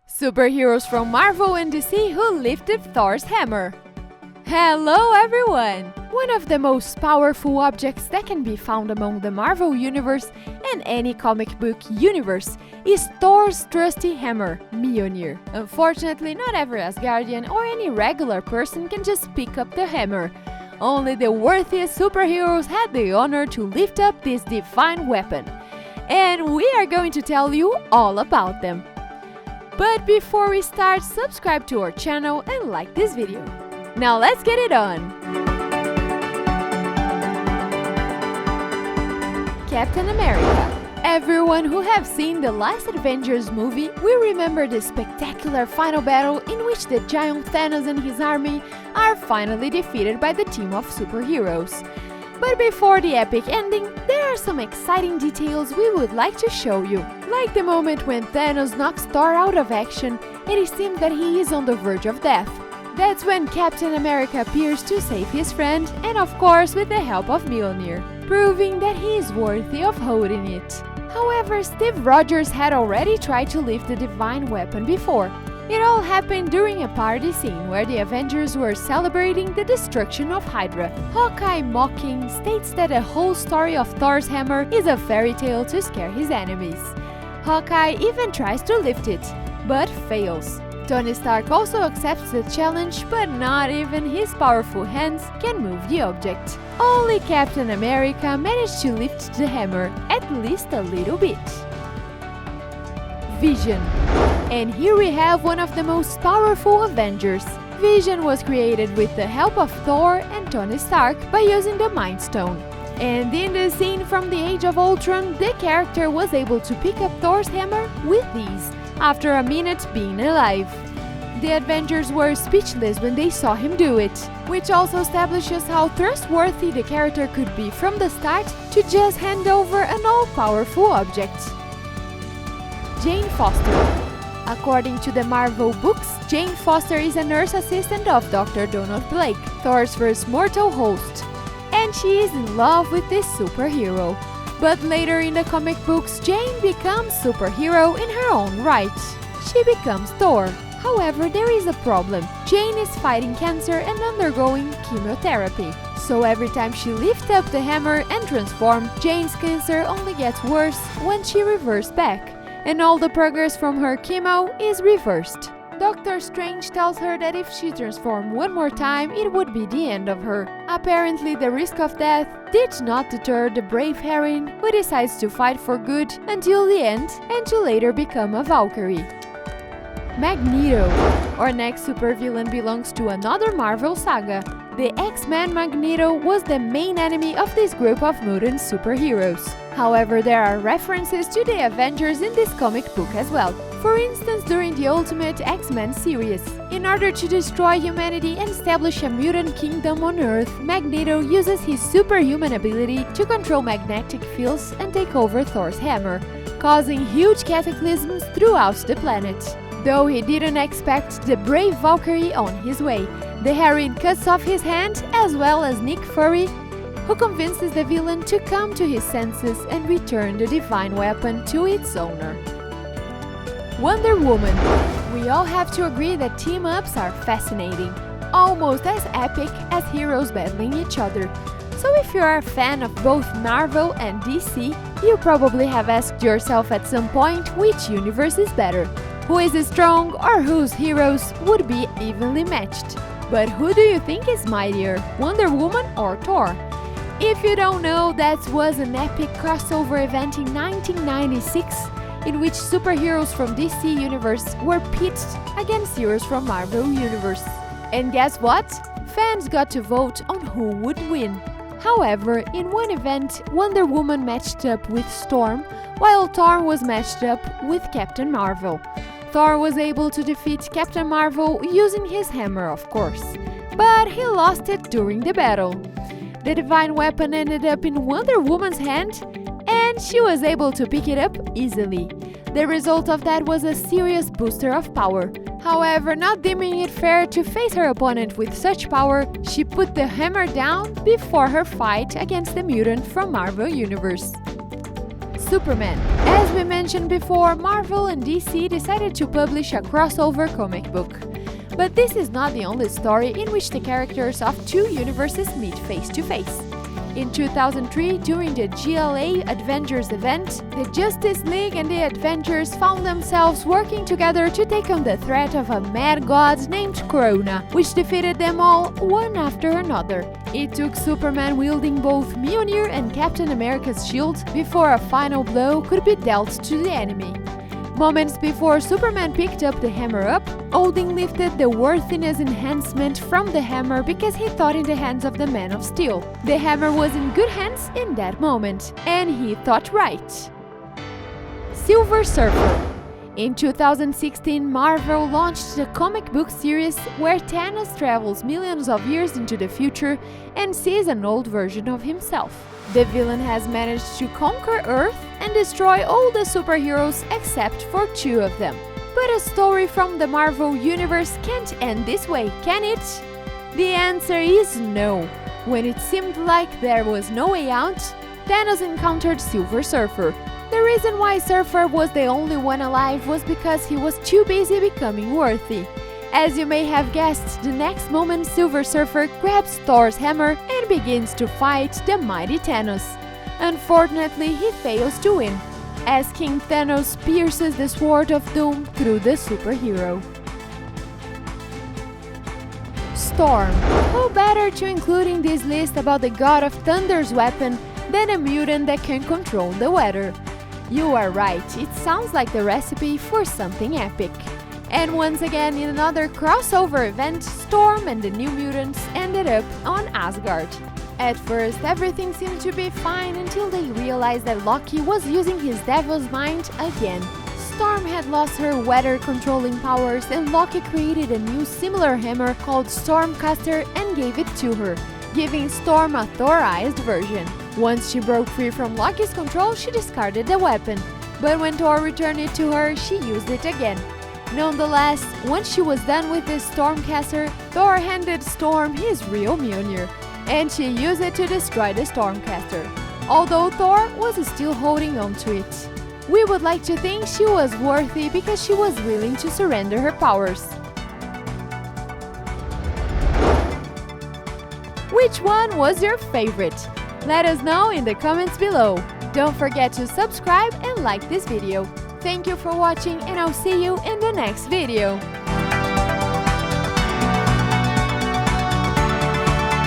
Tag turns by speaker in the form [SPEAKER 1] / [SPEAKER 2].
[SPEAKER 1] Superheroes from Marvel and DC who lifted Thor's hammer. Hello everyone! One of the most powerful objects that can be found among the Marvel Universe and any comic book universe is Thor's trusty hammer, Mjolnir. Unfortunately, not every Asgardian or any regular person can just pick up the hammer. Only the worthiest superheroes had the honor to lift up this divine weapon. And we are going to tell you all about them. But before we start, subscribe to our channel and like this video. Now let's get it on! Captain America. Everyone who have seen the last Avengers movie will remember the spectacular final battle in which the giant Thanos and his army are finally defeated by the team of superheroes. But before the epic ending, there are some exciting details we would like to show you. Like the moment when Thanos knocks Thor out of action and it seems that he is on the verge of death. That's when Captain America appears to save his friend, and of course with the help of Mjolnir, proving that he is worthy of holding it. However, Steve Rogers had already tried to lift the divine weapon before. It all happened during a party scene where the Avengers were celebrating the destruction of Hydra. Hawkeye, mocking, states that the whole story of Thor's hammer is a fairy tale to scare his enemies. Hawkeye even tries to lift it, but fails. Tony Stark also accepts the challenge, but not even his powerful hands can move the object. Only Captain America managed to lift the hammer, at least a little bit. Vision. And here we have one of the most powerful Avengers. Vision was created with the help of Thor and Tony Stark by using the Mind Stone. And in the scene from the Age of Ultron, the character was able to pick up Thor's hammer with ease, after a minute being alive. The Avengers were speechless when they saw him do it, which also establishes how trustworthy the character could be from the start to just hand over an all-powerful object. Jane Foster. According to the Marvel books, Jane Foster is a nurse assistant of Dr. Donald Blake, Thor's first mortal host, and she is in love with this superhero. But later in the comic books, Jane becomes superhero in her own right. She becomes Thor. However, there is a problem. Jane is fighting cancer and undergoing chemotherapy. So every time she lifts up the hammer and transforms, Jane's cancer only gets worse when she reverses back, and all the progress from her chemo is reversed. Doctor Strange tells her that if she transformed one more time, it would be the end of her. Apparently, the risk of death did not deter the brave heroine, who decides to fight for good until the end and to later become a Valkyrie. Magneto. Our next supervillain belongs to another Marvel saga. The X-Men Magneto was the main enemy of this group of mutant superheroes. However, there are references to the Avengers in this comic book as well. For instance, during the Ultimate X-Men series. In order to destroy humanity and establish a mutant kingdom on Earth, Magneto uses his superhuman ability to control magnetic fields and take over Thor's hammer, causing huge cataclysms throughout the planet. Though he didn't expect the brave Valkyrie on his way, the heroine cuts off his hand, as well as Nick Fury, who convinces the villain to come to his senses and return the divine weapon to its owner. Wonder Woman. We all have to agree that team-ups are fascinating, almost as epic as heroes battling each other. So if you are a fan of both Marvel and DC, you probably have asked yourself at some point which universe is better, who is strong or whose heroes would be evenly matched. But who do you think is mightier, Wonder Woman or Thor? If you don't know, that was an epic crossover event in 1996 in which superheroes from DC Universe were pitted against heroes from Marvel Universe. And guess what? Fans got to vote on who would win. However, in one event, Wonder Woman matched up with Storm, while Thor was matched up with Captain Marvel. Thor was able to defeat Captain Marvel using his hammer, of course, but he lost it during the battle. The divine weapon ended up in Wonder Woman's hand, and she was able to pick it up easily. The result of that was a serious booster of power. However, not deeming it fair to face her opponent with such power, she put the hammer down before her fight against the mutant from Marvel Universe. Superman. As we mentioned before, Marvel and DC decided to publish a crossover comic book. But this is not the only story in which the characters of two universes meet face to face. In 2003, during the GLA Avengers event, the Justice League and the Avengers found themselves working together to take on the threat of a mad god named Corona, which defeated them all one after another. It took Superman wielding both Mjolnir and Captain America's shield before a final blow could be dealt to the enemy. Moments before Superman picked up the hammer up, Odin lifted the worthiness enhancement from the hammer because he thought in the hands of the Man of Steel. The hammer was in good hands in that moment, and he thought right. Silver Surfer. In 2016, Marvel launched the comic book series where Thanos travels millions of years into the future and sees an old version of himself. The villain has managed to conquer Earth and destroy all the superheroes except for two of them. But a story from the Marvel Universe can't end this way, can it? The answer is no. When it seemed like there was no way out, Thanos encountered Silver Surfer. The reason why Surfer was the only one alive was because he was too busy becoming worthy. As you may have guessed, the next moment Silver Surfer grabs Thor's hammer and begins to fight the mighty Thanos. Unfortunately, he fails to win, as King Thanos pierces the Sword of Doom through the superhero. Storm. Who better to include in this list about the God of Thunder's weapon than a mutant that can control the weather? You are right, it sounds like the recipe for something epic. And once again, in another crossover event, Storm and the New Mutants ended up on Asgard. At first, everything seemed to be fine until they realized that Loki was using his devil's mind again. Storm had lost her weather-controlling powers and Loki created a new similar hammer called Stormcaster and gave it to her, giving Storm a Thor'ized version. Once she broke free from Loki's control, she discarded the weapon, but when Thor returned it to her, she used it again. Nonetheless, once she was done with the Stormcaster, Thor handed Storm his real Mjolnir, and she used it to destroy the Stormcaster, although Thor was still holding on to it. We would like to think she was worthy because she was willing to surrender her powers. Which one was your favorite? Let us know in the comments below. Don't forget to subscribe and like this video. Thank you for watching and I'll see you in the next video.